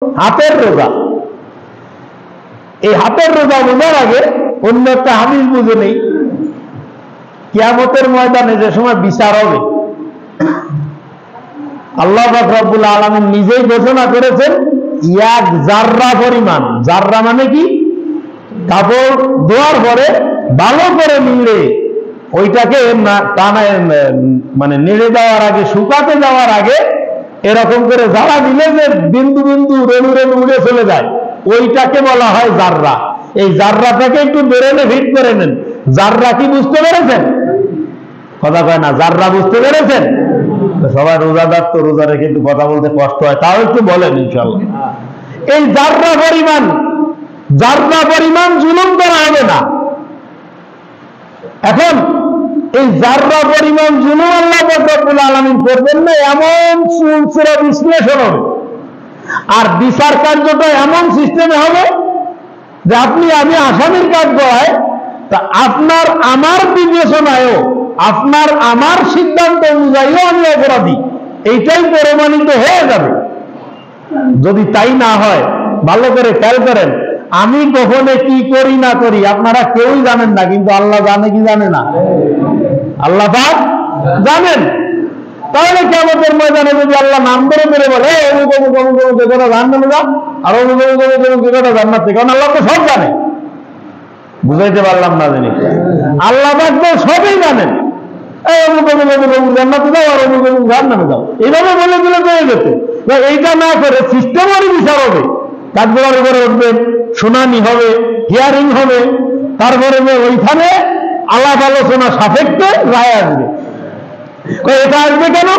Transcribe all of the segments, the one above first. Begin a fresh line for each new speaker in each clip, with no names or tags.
হাতের রোজা। এই হাতের রোজা বোঝার আগে অন্য একটা হাদিস বুঝে নেই। কিয়ামতের ময়দানে যে সময় বিচার হবে, আল্লাহ পাক রব্বুল আলামিন নিজেই ঘোষণা করেছেন, এক জাররা পরিমাণ, জাররা মানে কি, কাপড় ধোয়ার পরে ভালো করে নিড়ে ওইটাকে মানে নেড়ে দেওয়ার আগে, শুকাতে যাওয়ার আগে এরকম করে জ্বালা দিলে যে বিন্দু বিন্দু রেণু রেণু উড়ে চলে যায়, ওইটাকে বলা হয় জাররা। এই জাররাটাকে একটু বেরেনে ফিট করে নেন। জাররা কি বুঝতে পেরেছেন? কথা কয় না, জাররা বুঝতে পেরেছেন? সবাই রোজাদার তো, রোজা রেখে একটু কথা বলতে কষ্ট হয়, তাও একটু বলেন ইনশাল্লাহ। এই জাররা পরিমাণ জুলুম করা হবে না। এখন এই জাররা পরিমাণ জুলুম আল্লাহ রাব্বুল আলামিন করবেন না, এমন চুলচেরা বিশ্লেষণ হবে। আর বিচার কার্যটা এমন সিস্টেমে হবে যে আপনি আমি আসামির কাজ করায়, তা আপনার আমার বিবেচনায়ও, আপনার আমার সিদ্ধান্ত অনুযায়ীও আমি অপরাধী, এইটাই প্রমাণিত হয়ে যাবে। যদি তাই না হয়, ভালো করে খেয়াল করেন, আমি কখনো কি করি না করি আপনারা কেউই জানেন না, কিন্তু আল্লাহ জানে কি জানে না? আল্লাহ পাক জানেন। তাহলে কিয়ামতের ময়দানে যদি আল্লাহ নাম ধরে ধরে বলে অমুক অমুক অমুক অমুক কথা জাহান্নামে যাও, আর অমুক অমুক অমুক অমুক কথা জান্নাতে, কারণ আল্লাহ তো সব জানে। বুঝাইতে পারলাম না জানি? আল্লাহ পাক তো সবই জানেন। এই অমুক অমুক অমুক অমুক জান্নাতে যাও, আর অমুক অমুক জাহান্নামে যাও, এইভাবে বলে দিলে হয়ে যেত। এইটা না করে সিস্টেমেরই বিচার হবে, কাঠগোড়ার উপরে উঠবে, শুনানি হবে, হিয়ারিং হবে, তারপরে ওইখানে আলাপ আলোচনা সাপেক্ষে রায় আসবে। এটা আসবে কেন?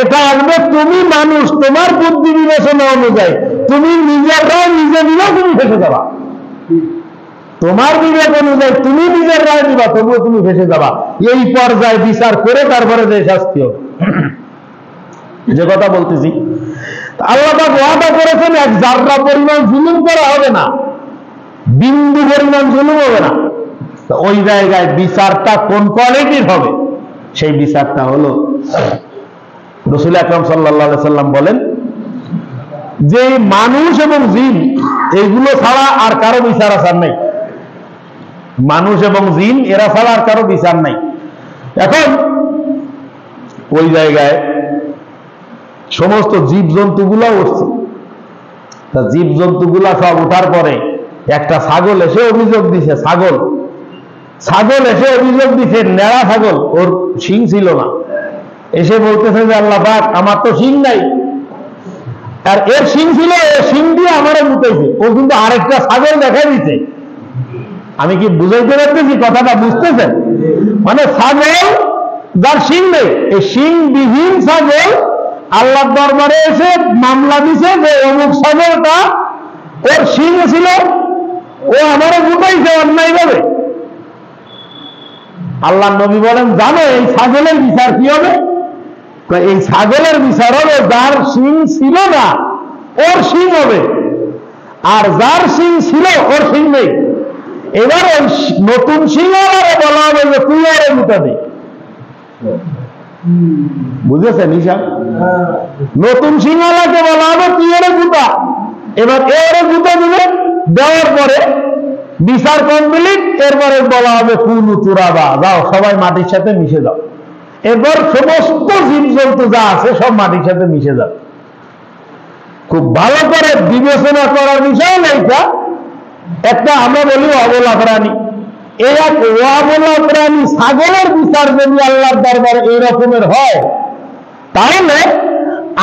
এটা আসবে তুমি মানুষ, তোমার বুদ্ধি বিবেচনা অনুযায়ী তুমি নিজের রায় নিজে দিবা, তুমি ফেসে যাবা। তোমার বিবেক অনুযায়ী তুমি নিজের রায় দিবা, তবুও তুমি ফেসে যাবা। এই পর্যায়ে বিচার করে তারপরে যে শাস্তি হবে। যে কথা বলতেছি, আল্লাহ পাক ওয়াদা করেছেন এক জাররা পরিমাণ জুলুম করা হবে না, বিন্দু পরিমাণ জুলুম হবে না। ওই জায়গায় বিচারটা কোন কোয়ালিটির হবে? সেই বিচারটা হলো, রাসূল আকরাম সাল্লাল্লাহু আলাইহি সাল্লাম বলেন যে মানুষ এবং জিন এইগুলো ছাড়া আর কারো বিচার আসার নাই। মানুষ এবং জিন এরা ছাড়া আর কারো বিচার নাই। এখন ওই জায়গায় সমস্ত জীব জন্তুগুলা উঠছে। তা জীব জন্তুগুলা সব উঠার পরে একটা ছাগল এসে অভিযোগ দিছে, ছাগল এসে অভিযোগ দিছে, নেড়া ছাগল, ওর শিং ছিল না, এসে বলতেছে যে আল্লাহ পাক আমার তো শিং নাই, আর এর শিং ছিল, এর শিং দিয়ে আমারও মুতাইছে। ও কিন্তু আরেকটা ছাগল দেখা দিচ্ছে। আমি কি বুঝাইতে পারতেছি? কথাটা বুঝতেছেন? মানে ছাগল যার শিং নেই, এই শিং বিহীন ছাগল আল্লাহর দরবারে এসে মামলা দিছে যে অমুক ছাগলটা ওর শিং ছিল, ও আমারও মুতাইছে অন্যায় ভাবে। আল্লাহ নবী বলেন, জানো এই ছাগলের বিচার কি হবে? এই ছাগলের বিচার হবে যার শিং ছিল না ওর শিং হবে, আর যার শিং ছিল ওর শিং নেই। এবার ওই নতুন শিংওয়ালারে বলা হবে যে তুই ওরে মুতা দে। বুঝেছেন হিসাব? নতুন শিংওয়ালাকে বলা হবে তুই ওরে মুতা। এবার ওরে মুতা দিবে, দেওয়ার পরে বিচার কমপ্লিট, এরপরে বলা হবে কুনু তুরাবা, যাও সবাই মাটির সাথে মিশে যাও। এরপর সমস্ত জীবজন্তু যা আছে সব মাটির সাথে মিশে যাবে। খুব ভালো করে বিবেচনা করার বিষয় না এটা। একটা আমরা বলি অবলা প্রাণী, এই এক অবলা প্রাণী ছাগলের বিচার যদি আল্লাহর দরবারে এই রকমের হয়, তাহলে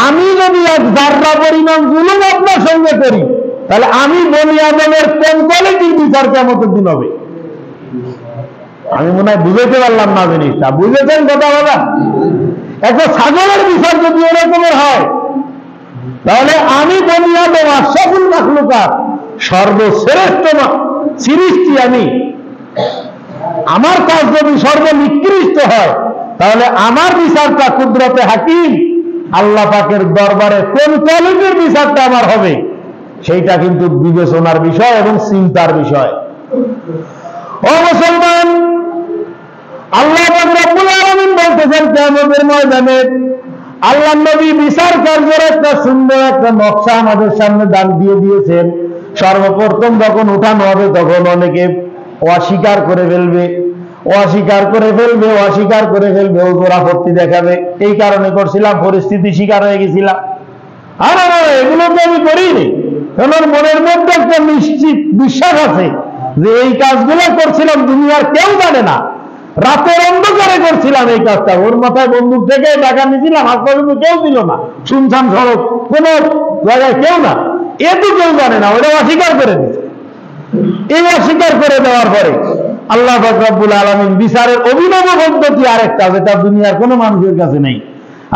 আমি যদি এক জাররা পরিমাণ জুলুম আপনার সঙ্গে করি, তাহলে আমি বনি আদমের কোন কোয়ালিটির বিচার কিয়ামতের দিন হবে? আমি মনে হয় বুঝাইতে পারলাম না জিনিসটা। বুঝেছেন কথা বলা? একটা ছাগলের বিচার যদি এরকমের হয়, তাহলে আমি বনি আদম আশরাফুল মাখলুকাত, সর্বশ্রেষ্ঠ সৃষ্টি আমি, আমার কাজ যদি সর্বনিকৃষ্ট হয়, তাহলে আমার বিচারটা কুদরতে হাকিম আল্লাহ পাকের দরবারে কোন কোয়ালিটির বিচারটা আমার হবে, সেইটা কিন্তু বিবেচনার বিষয় এবং চিন্তার বিষয়। ও মুসলমান, আল্লাহ পাক রব্বুল আলামিন বলতেছেন কিয়ামতের ময়দানে আল্লাহ নবী বিচার কার্যের একটা সুন্দর একটা নকশা আমাদের সামনে দান দিয়ে দিয়েছেন। সর্বপ্রথম যখন উঠানো হবে তখন অনেকে অস্বীকার করে ফেলবে, অস্বীকার করে ফেলবে, অস্বীকার করে ফেলবে, ওজোর আপত্তি দেখাবে। এই কারণে করছিলাম, পরিস্থিতি শিকার হয়ে গেছিলাম। আর এগুলো তো আমি করিনি, কারণ মনের মধ্যে একটা নিশ্চিত বিশ্বাস আছে যে এই কাজগুলো করছিলাম দুনিয়ার কেউ জানে না, রাতের অন্ধকারে করছিলাম এই কাজটা। ওর মাথায় বন্দুক থেকে টাকা নিয়েছিলাম, আজ পর্যন্ত কেউ দিল না, শুনছান সড়ক, কোন জায়গায় কেউ না, এটু কেউ জানে না, ওটা অস্বীকার করে দিচ্ছে। এই অস্বীকার করে দেওয়ার পরে আল্লাহ পাক রব্বুল আলামিন বিচারের অভিনব পদ্ধতি আরেকটা, যেটা দুনিয়ার কোনো মানুষের কাছে নেই।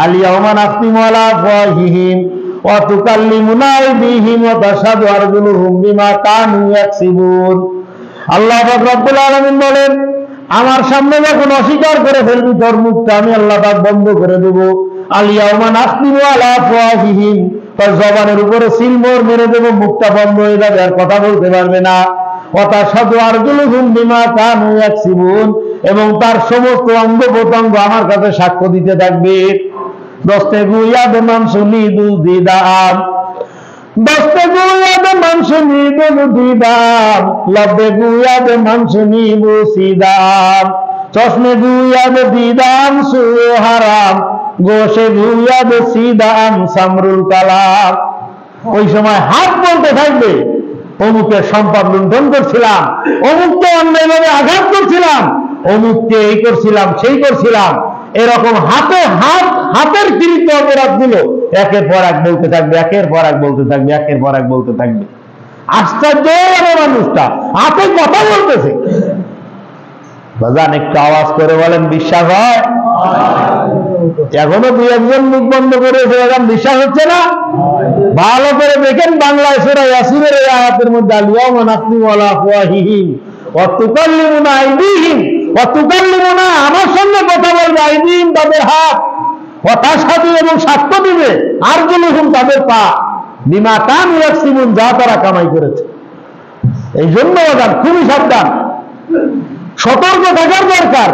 আলিয়াউমা নাখতিমু আলা আফওয়াহিহিম ওয়া তুকাল্লিমুনা আইদিহিম ওয়া তাশহাদু আরজুলুহুম বিমা কানু ইয়াকসিবুন। আল্লাহ পাক রব্বুল আলামিন বলেন, আমার সামনে যখন অস্বীকার করে ফেলবি তোর মুখটা আমি আল্লাহ পাক বন্ধ করে দেব। আলিয়াউমা নাখতিমু আলা আফওয়াহিহিম, তোর জবানের উপরে সিলমোহর মেরে দেব, মুখটা বন্ধ হয়ে যাবে, আর কথা বলতে পারবে না। ওয়া তাশহাদু আরজুলুহুম বিমা কানু ইয়াকসিবুন, এবং তার সমস্ত অঙ্গ প্রত্যঙ্গ আমার কাছে সাক্ষ্য দিতে থাকবে। দস্তে গুয়াদ মানসুনি দুদিদাম, দস্তে গুয়াদ মানসুনি দুদিদাম, লব্বে গুয়াদ মানসুনি বুসিদাম, চশমে গুয়াদ দিদাম সুহারাম, গোশে গুয়াদ সিদাম সামরুল কালাম। ওই সময় হাত বলতে থাকবে, অমুকের সম্পদ লুণ্ঠন করছিলাম, অমুককে অন্যায়ভাবে আঘাত করছিলাম, অমুককে এই করছিলাম সেই করছিলাম, এরকম হাতে হাত, হাতের কৃত অপরাধ গুলো একের পর এক বলতে থাকবে, একের পর এক বলতে থাকবে, একের পর এক বলতে থাকবে। আশ্চর্য মানুষটা হাতে কথা বলতেছে। বাজান একটু আওয়াজ করে বলেন, বিশ্বাস হয়? এখনো দুই একজন মুখ বন্ধ করেছে, এখন বিশ্বাস হচ্ছে না? ভালো করে দেখেন বাংলায় সূরা ইয়াসিনের এই আয়াতের মধ্যে, আলিয়াউমা নাখতিমু আলা আফওয়াহিহিম ওয়া তুকাল্লিমুনা আইদিহিম, ওয়া তুকাল্লিমুনা আমার সঙ্গে কথা বলবে, আইদিহিম তাদের হাত, ওয়া তাশহাদু এবং সাক্ষ্য দিবে, আরজুলুহুম তাদের পা, বিমা কানু ইয়াকসিবুন যা তারা কামাই করেছে। এই জন্য বাজান খুবই সাবধান, সতর্ক থাকার দরকার।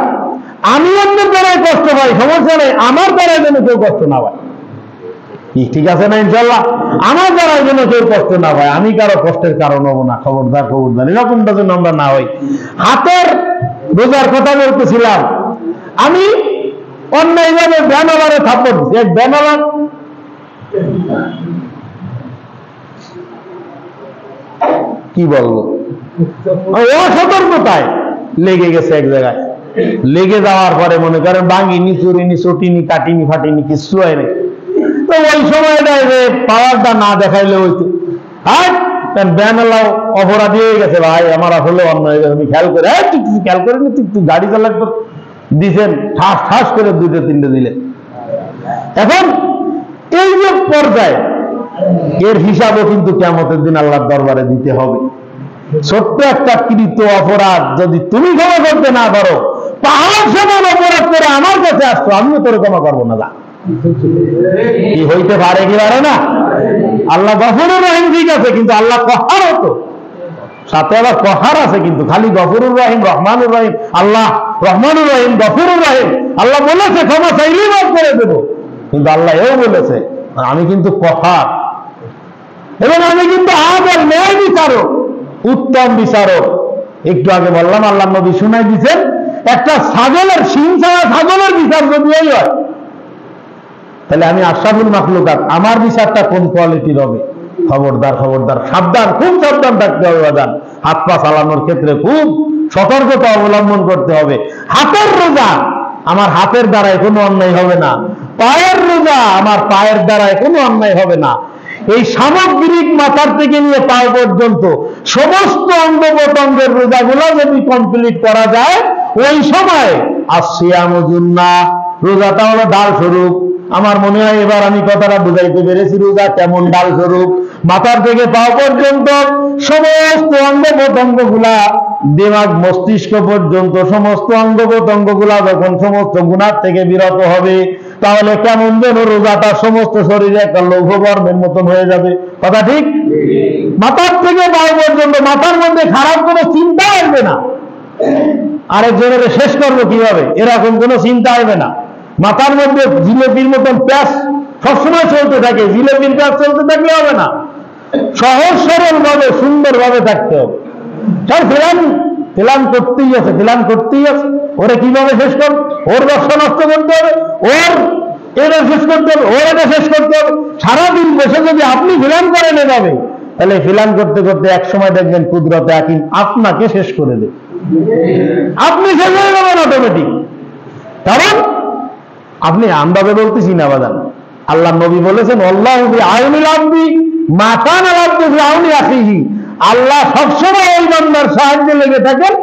আমি অন্যের দ্বারাই কষ্ট পাই, সমস্যা নেই, আমার দ্বারাই যেন কেউ কষ্ট না পায়। ঠিক আছে না? ইনশাল্লাহ আমার দ্বারাই যেন কেউ কষ্ট না পায়, আমি কারো কষ্টের কারণ হবো না। খবরদার, খবরদার, এরকমটা যেন আমরা না হই। হাতের রোজার কথা বলতেছিলাম, আমি অন্যায়ভাবে ব্যানারে থাপ্পড় দিচ্ছি, এক ব্যানার কি বলবো, অসতর্কতায় লেগে গেছে এক জায়গায়। লেগে যাওয়ার পরে মনে করেন ভাঙিনি, চুরিনি, চটিনি, কাটিনি, ফাটিনি, কিছু হয় নাই। তো ওই সময়টায় যে পাওয়ারটা না দেখাইলে হইতো, হ্যাঁ ব্যানালাও অপরাধী হয়ে গেছে, ভাই আমার আসলে অন্যায়, আমি খেয়াল করে, তুই খেয়াল করিনি, তুই গাড়ি চালাক দিছেন, ঠাস ঠাস করে দুটো তিনটে দিলে। এখন এই যে পর্যায়ে এর হিসাবও কিন্তু কিয়ামতের দিন আল্লাহর দরবারে দিতে হবে। ছোট্ট একটা কৃত অপরাধ যদি তুমি ক্ষমা করতে না পারো, পাহাড় সমান অপরাধ করে আমার কাছে আসতো, আমিও তোর ক্ষমা করবো না। যা কি হইতে পারে কি পারে না? আল্লাহ গফুরুর রহিম ঠিক আছে, কিন্তু আল্লাহ কহার হতো, সাথে আবার কহার আছে, কিন্তু খালি গফুরুর রহিম, রহমানুর রহিম। আল্লাহ রহমানুর রহিম, গফুরুর রহিম। আল্লাহ বলেছে ক্ষমা চাইলেই মাফ করে দেবো, কিন্তু আল্লাহ এও বলেছে আমি কিন্তু কহার, এবং আমি কিন্তু আদল, ন্যায় বিচারক, উত্তম বিচারক। একটু আগে বললাম আল্লাহ নবী শুনাই দিচ্ছেন, একটা ছাগলের শিং ছাড়া ছাগলের বিচার যদি এই হয়, তাহলে আমি আশরাফুল মাখলুকাত, আমার বিচারটা কোন কোয়ালিটির হবে? খবরদার, খবরদার, সাবধান, খুব সাবধান থাকতে হবে বাজান। হাত পা চালানোর ক্ষেত্রে খুব সতর্কতা অবলম্বন করতে হবে। হাতের রোজা, আমার হাতের দ্বারায় কোনো অন্যায় হবে না। পায়ের রোজা, আমার পায়ের দ্বারায় কোনো অন্যায় হবে না। এই সামগ্রিক মাথার থেকে নিয়ে পায়ে পর্যন্ত সমস্ত অঙ্গ প্রত্যঙ্গের রোজাগুলো যদি কমপ্লিট করা যায়, ওই সময় আসিয়ামু জুন্নাহ, রোজাটা হলো ডাল স্বরূপ। আমার মনে হয় এবার আমি কথাটা বুঝাইতে পেরেছি, রোজা কেমন ডাল স্বরূপ। মাথার থেকে পাও পর্যন্ত সমস্ত অঙ্গ প্রত্যঙ্গ গুলা, দিমাগ মস্তিষ্ক পর্যন্ত সমস্ত অঙ্গ প্রত্যঙ্গ গুলা যখন সমস্ত গুনাহ থেকে বিরত হবে, তাহলে কেমন যেন রোজাটা সমস্ত শরীরে একটা লৌহ বর্মের মতন হয়ে যাবে। কথা ঠিক? মাথার থেকে পাও পর্যন্ত মাথার মধ্যে খারাপ কোনো চিন্তা আসবে না, আরেকজনের শেষ করবো কিভাবে, এরকম কোনো চিন্তা আসবে না। মাথার মধ্যে জিলেপির মতন প্যাঁচ সবসময় চলতে থাকে, জিলেপির প্যাঁচ চলতে থাকলে হবে না, সহজ সরল ভাবে সুন্দর ভাবে থাকতে হবে। তাই প্ল্যান করতেই আছে, প্ল্যান করতেই আছে। ওরে কিভাবে শেষ কর, ওর ব্যবসা নষ্ট করতে হবে, ওর এটা শেষ করতে হবে, ওর এটা শেষ করতে হবে। সারাদিন বসে যদি আপনি প্ল্যান করেন এভাবে, তাহলে প্ল্যান করতে করতে এক সময় দেখবেন কুদরতে হাকিম আপনাকে শেষ করে দেবে, আপনি শেষ হয়ে যাবেন অটোমেটিক। কারণ আপনি আমভাবে বলতেছি না বাজান, আল্লাহ নবী বলেছেন আল্লাহু বিআউনিল আবদি মা কানাল আবদু বিআউনি আখিহি, আল্লাহ সবসময় ওই বান্দার সাহায্যে লেগে থাকেন,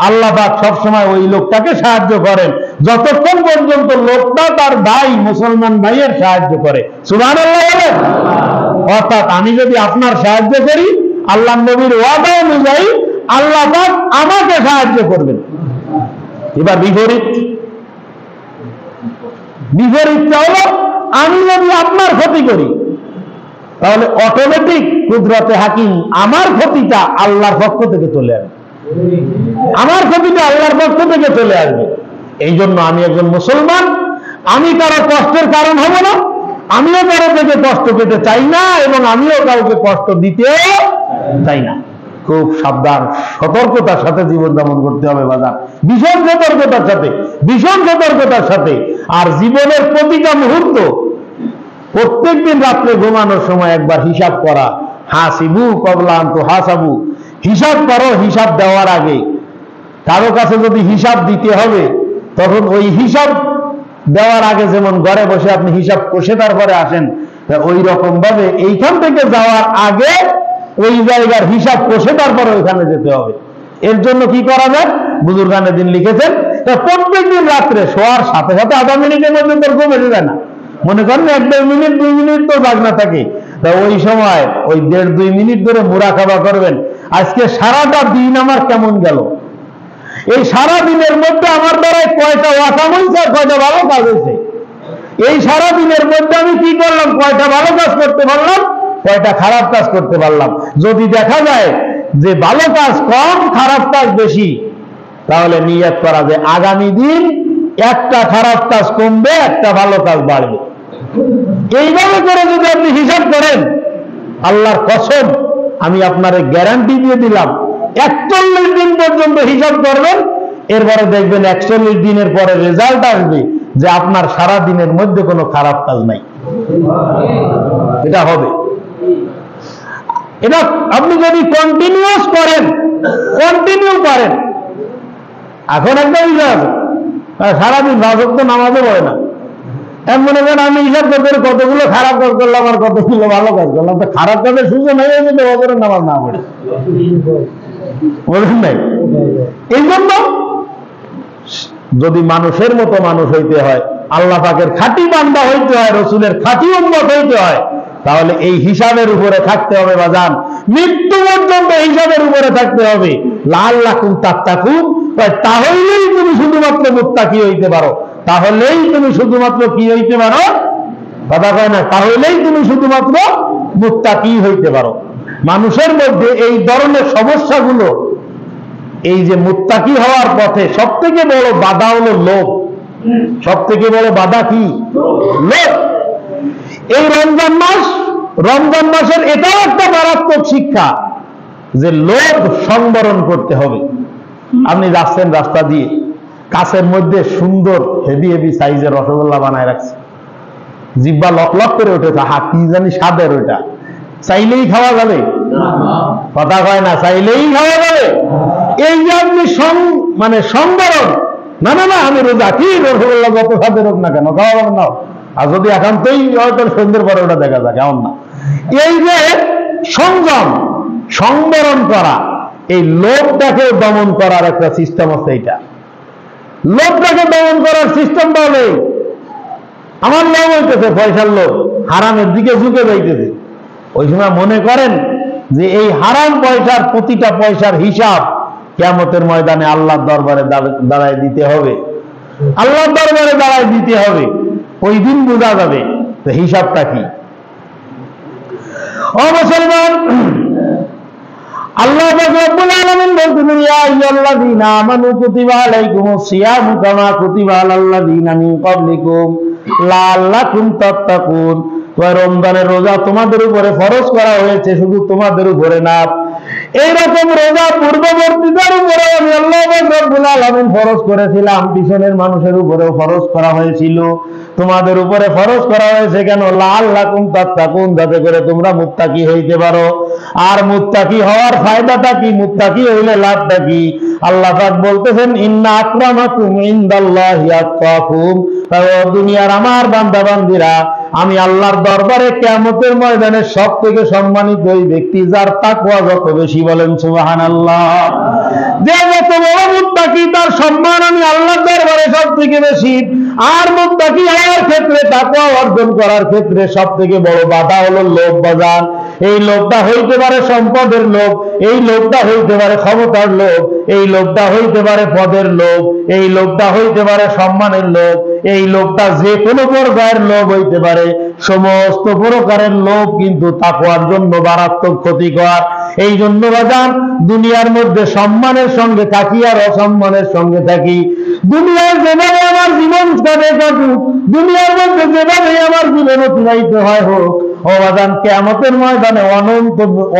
আল্লাহ পাক সবসময় ওই লোকটাকে সাহায্য করেন যতক্ষণ পর্যন্ত লোকটা তার ভাই মুসলমান ভাইয়ের সাহায্য করে। সুবহানাল্লাহ বলেন। অর্থাৎ আমি যদি আপনার সাহায্য করি, আল্লাহ নবীর ওয়াদা অনুযায়ী আল্লাহ পাক আমাকে সাহায্য করবেন। এবার বিপরীতটা হলো আমি যদি আপনার ক্ষতি করি, তাহলে অটোমেটিক কুদরতে হাকিম আমার ক্ষতিটা আল্লাহর পক্ষ থেকে চলে আসবে, আমার ক্ষতিটা আল্লাহর পক্ষ থেকে চলে আসবে। এই জন্য আমি একজন মুসলমান, আমি কারো কষ্টের কারণ হব না, আমিও কারো থেকে কষ্ট পেতে চাই না, এবং আমিও কাউকে কষ্ট দিতে চাই না। খুব সাবধান, সতর্কতার সাথে জীবন যাপন করতে হবে বাজার, ভীষণ সতর্কতার সাথে, ভীষণ সতর্কতার সাথে। আর জীবনের প্রতিটা মুহূর্ত, প্রত্যেকদিন রাত্রে ঘুমানোর সময় একবার হিসাব করা, হাসিবু কবলা আন তুহাসাবু, হিসাব করো হিসাব দেওয়ার আগে। কারো কাছে যদি হিসাব দিতে হবে, তখন ওই হিসাব দেওয়ার আগে যেমন ঘরে বসে আপনি হিসাব কষে তারপরে আসেন, ওই রকম ভাবে এইখান থেকে যাওয়ার আগে ওই জায়গার হিসাব কষে তারপরে ওইখানে যেতে হবে। এর জন্য কি করা যায়, বুজুর্গানে দিন লিখেছেন, প্রত্যেকদিন রাত্রে শোয়ার সাথে সাথে আধা মিনিটের মধ্যে তোর ঘুম এসে যায় না, মনে করেন 1-1.5 মিনিট 2 মিনিট তো জাগনা থাকে, তা ওই সময় ওই 1.5-2 মিনিট ধরে মুরাকাবা করবেন, আজকে সারাটা দিন আমার কেমন গেল, এই সারা দিনের মধ্যে আমার দ্বারা কয়টা ওয়াকাম হয়েছে আর কয়টা ভালো কাজ হয়েছে, এই সারা দিনের মধ্যে আমি কি করলাম, কয়টা ভালো কাজ করতে পারলাম, কয়টা খারাপ কাজ করতে পারলাম। যদি দেখা যায় যে ভালো কাজ কম খারাপ কাজ বেশি, তাহলে নিয়ত করা যে আগামী দিন একটা খারাপ কাজ কমবে, একটা ভালো কাজ বাড়বে। এইভাবে করে যদি আপনি হিসাব করেন, আল্লাহর কসম আমি আপনার গ্যারান্টি দিয়ে দিলাম, 41 দিন পর্যন্ত হিসাব করবেন, এরপরে দেখবেন 41 দিনের পরে রেজাল্ট আসবে যে আপনার সারা দিনের মধ্যে কোনো খারাপ কাজ নাই। এটা হবে, এটা আপনি যদি কন্টিনিউয়াস করেন, কন্টিনিউ করেন। এখন একটা বিষয় আছে, সারাদিন 5 ওয়াক্ত নামাজও পড়ে না, মনে করেন আমি হিসাব করতে কতগুলো খারাপ কাজ করলাম আর কতগুলো ভালো কাজ করলাম, তো খারাপ কাজের সুযোগ হয়ে গেছে বছরের নামাজ না পড়ে, বলছেন নাই? এই জন্য যদি মানুষের মতো মানুষ হইতে হয়, আল্লাহ পাকের খাঁটি বান্দা হইতে হয়, রসুলের খাঁটি উম্মত হইতে হয়, তাহলে এই হিসাবের উপরে থাকতে হবে বাজান, মৃত্যু পর্যন্ত হিসাবের উপরে থাকতে হবে। লাআল্লাকুম তাত্তাকুন, তাহলেই তুমি শুধুমাত্র মুত্তাকি হইতে পারো, তাহলেই তুমি শুধুমাত্র কি হইতে পারো, কথা কয় না, তাহলেই তুমি শুধুমাত্র মুত্তাকি হইতে পারো। মানুষের মধ্যে এই ধরনের সমস্যাগুলো, এই যে মুত্তাকি হওয়ার পথে সব থেকে বড় বাধা হলো লোভ। সব থেকে বড় বাধা কি? লোভ। এই রমজান মাসের এটাও একটা মারাত্মক শিক্ষা যে লোভ সংবরণ করতে হবে। আপনি যাচ্ছেন রাস্তা দিয়ে, কাছের মধ্যে সুন্দর হেভি হেভি সাইজের রসগোল্লা বানায় রাখছে, জিব্বা লক লক করে উঠেছে, হা কি জানি স্বাদের, ওইটা চাইলেই খাওয়া যাবে, কথা কয় না, চাইলেই খাওয়া যাবে। এই যে আপনি সংবরণ, না না না আমি রোজা, কি রসগোল্লা যত স্বাদের হোক না কেন খাওয়া যাবে না, আর যদি একান্তই হয়তো সন্ধ্যের পরে ওটা দেখা যায় কেমন না। এই যে সংবরণ করা, এই লোভটাকে দমন করার একটা সিস্টেম আছে। এইটা লোভটাকে দমন করার সিস্টেমটা হলে, আমার লোভ হইতেছে পয়সার লোভ, হারামের দিকে ঝুঁকে যাইতেছে, ওই সময় মনে করেন যে এই হারাম পয়সার প্রতিটা পয়সার হিসাব কিয়ামতের ময়দানে আল্লাহর দরবারে দাঁড়ায় দিতে হবে, আল্লাহর দরবারে দাঁড়ায় দিতে হবে। ওই দিন বোঝা যাবে হিসাবটা কি। ও মুসলমান, আল্লাহ পাক রব্বুল আলামিন বলতেন, ইয়া আইয়ুহাল্লাযীনা আমানু কুতিবা আলাইকুমুস সিয়ামু কামা কুতিবা আলাল্লাযীনা মিন ক্বাবলিকুম লাআল্লাকুম তাত্তাকুন। রমজানের রোজা তোমাদের উপরে ফরজ করা হয়েছে, শুধু তোমাদের উপরে না, এইরকম রোজা পূর্ববর্তীদের উপরে আমি আল্লাহ পাক রব্বুল আলামিন ফরজ করেছিলাম, পিছনের মানুষের উপরেও ফরজ করা হয়েছিল, তোমাদের উপরে ফরজ করা হয়েছে কেন? লাআল্লাকুম তাত্তাকুন, যাতে করে তোমরা মুত্তাকি হইতে পারো। আর মুত্তাকি হওয়ার ফায়দাটা কি? মুত্তাকি হইলে লাভটা কি? আল্লাহ পাক বলতেছেন, ইন্না আকরামাকুম ইনদাল্লাহি আতকাকুম। দুনিয়ার আমার বান্দা বান্দীরা, আমি আল্লাহর দরবারে কিয়ামতের ময়দানে সবথেকে সম্মানিত ওই ব্যক্তি যার তাকওয়া যত বেশি। বলেন সুবহানাল্লাহ। যে যত বড় মুত্তাকি তার সম্মান আমি আল্লাহর দরবারে সবথেকে বেশি। আর মুত্তাকি হওয়ার ক্ষেত্রে, তাকওয়া অর্জন করার ক্ষেত্রে সবথেকে বড় বাধা হলো লোভ বাজার। এই লোভটা হইতে পারে সম্পদের লোভ, এই লোভটা হইতে পারে ক্ষমতার লোভ, এই লোভটা হইতে পারে পদের লোভ, এই লোভটা হইতে পারে সম্মানের লোভ, এই লোভটা যে কোনো পর্যায়ের লোভ হইতে পারে। সমস্ত প্রকারের লোভ কিন্তু তাকওয়ার জন্য মারাত্মক ক্ষতিকর। এই জন্য বাজান, দুনিয়ার মধ্যে সম্মানের সঙ্গে থাকি আর অসম্মানের সঙ্গে থাকি, দুনিয়ায় যেভাবে আমার জীবন কাটে কাটুক, দুনিয়ার মধ্যে যেভাবে আমার জীবন অতিবাহিত হয় হোক, ও বাজান কিয়ামতের ময়দানে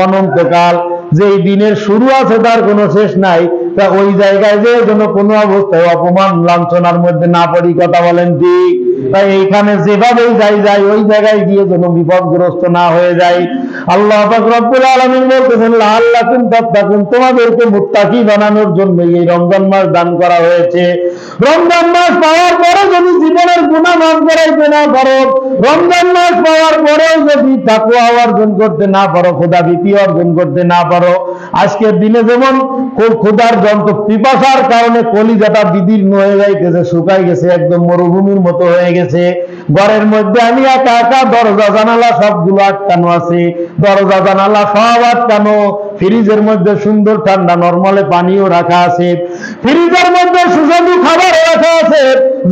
অনন্তকাল যেই দিনের শুরু আছে তার কোনো শেষ নাই। তা ওই জায়গায় যে যেন কোনো অবস্থায় অপমান লাঞ্ছনার মধ্যে না পড়ি, কথা বলেন ঠিক? তাই এইখানে যেভাবেই যাই ওই জায়গায় গিয়ে যেন বিপদগ্রস্ত না হয়ে যায়। আল্লাহ পাক রব্বুল আলামিন বলতেছেন, লাআল্লাকুম তাত্তাকুন, তোমাদেরকে মুত্তাকি বানানোর জন্য এই রমজান মাস দান করা হয়েছে। রমজান মাস পাওয়ার পরে যদি জীবনের গুনাহ মাফ করাইতে না পারো, রমজান মাস পাওয়ার পরেও যদি তাকওয়া অর্জন করতে না পারো, খোদাভীতি অর্জন করতে না পারো, আজকের দিনে যেমন ক্ষুধার যন্ত্র, পিপাসার কারণে কলিজাটা বিদীর্ণ হয়ে যাইতেছে, শুকাই গেছে, একদম মরুভূমির মতো হয়ে গেছে। ঘরের মধ্যে আমি একা একা, দরজা জানালা সবগুলো আটকানো আছে, দরজা জানালা সব আটকানো। ফ্রিজের মধ্যে সুন্দর ঠান্ডা নরমালে পানিও রাখা আছে, ফ্রিজের মধ্যে সুস্বাদু খাবার রাখা আছে,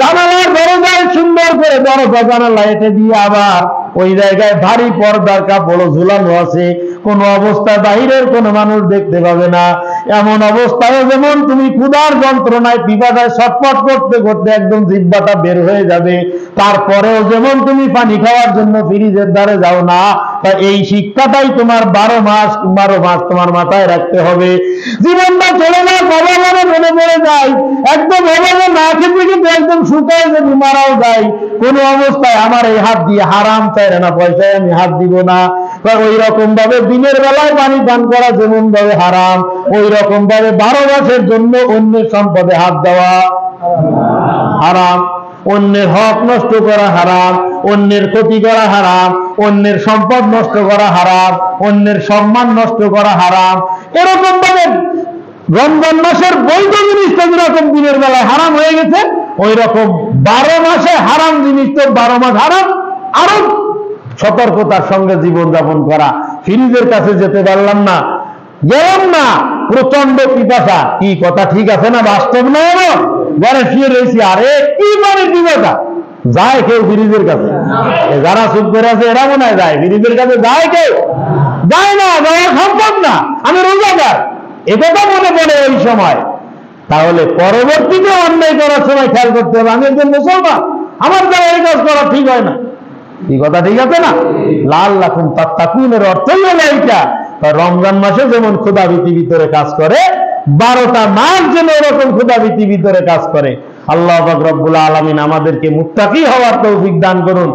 জানালার দরজায় সুন্দর করে দরজা জানালা এটে দিয়ে আবার ওই জায়গায় ভারী পর্দার কাপড় ঝুলানো আছে, কোন অবস্থায় বাহিরের কোন মানুষ দেখতে পাবে না। এমন অবস্থায় যেমন তুমি ক্ষুধার যন্ত্রণায় পিপাসায় ছটফট করতে করতে একদম জিহ্বাটা বের হয়ে যাবে, তারপরেও যেমন তুমি পানি খাওয়ার জন্য ফ্রিজের ধারে যাও না, তা এই শিক্ষাটাই তোমার 12 মাস তোমার মাথায় রাখতে হবে। জীবনটা চলে যায়, বাবা মনে মনে পড়ে যায়, একদম অভাবে না খেতে কিন্তু একদম শুকায় যদি মারাও যায়, কোন অবস্থায় আমার এই হাত দিয়ে হারাম চাইরে না পয়সায় আমি হাত দিব না। ওই রকম ভাবে দিনের বেলায় পানি পান করা যেমন ভাবে হারাম, ওই রকম ভাবে 12 মাসের জন্য অন্যের সম্পদে হাত দেওয়া হারাম, অন্যের হক নষ্ট করা হারাম, অন্যের ক্ষতি করা হারাম, অন্যের সম্পদ নষ্ট করা হারাম, অন্যের সম্মান নষ্ট করা হারাম। এরকম ভাবে রমজান মাসের বৈধ জিনিসটা যেরকম দিনের বেলায় হারাম হয়ে গেছে, ওই রকম 12 মাসে হারাম জিনিস তো 12 মাস হারাম। আরো সতর্কতার সঙ্গে জীবন যাপন করা। ফ্রিজের কাছে যেতে পারলাম না, গেলাম না, প্রচন্ড পিপাসা, কি কথা ঠিক আছে না? বাস্তব না? ঘরে শুয়ে রয়েছি, আরে কি মানে পিপাসা, যায় কেউ ফ্রিজের কাছে? যারা চুপ করে আছে এরা মনে হয় যায় ফ্রিজের কাছে, যায় কেউ? যায় না, যাওয়া সম্ভব না। আমি রোজাদার, একথা মনে পড়ে ওই সময়। তাহলে পরবর্তীতে অন্যায় করার সময় খেয়াল করতে হবে, আমি একজন মুসলমান, আমার দ্বারা এই কাজ করা ঠিক হয় না। এই কথা ঠিক আছে না? লাআল্লাকুম তাত্তাকুনের অর্থই হলো এইটা। রমজান মাসে যেমন ক্ষুধাভীতি ভিতরে কাজ করে, 12টা মাস যেন এরকম ক্ষুধাভীতি ভিতরে কাজ করে। আল্লাহ পাক রব্বুল আলামিন আমাদেরকে মুত্তাকি হওয়ার তৌফিক দান করুন।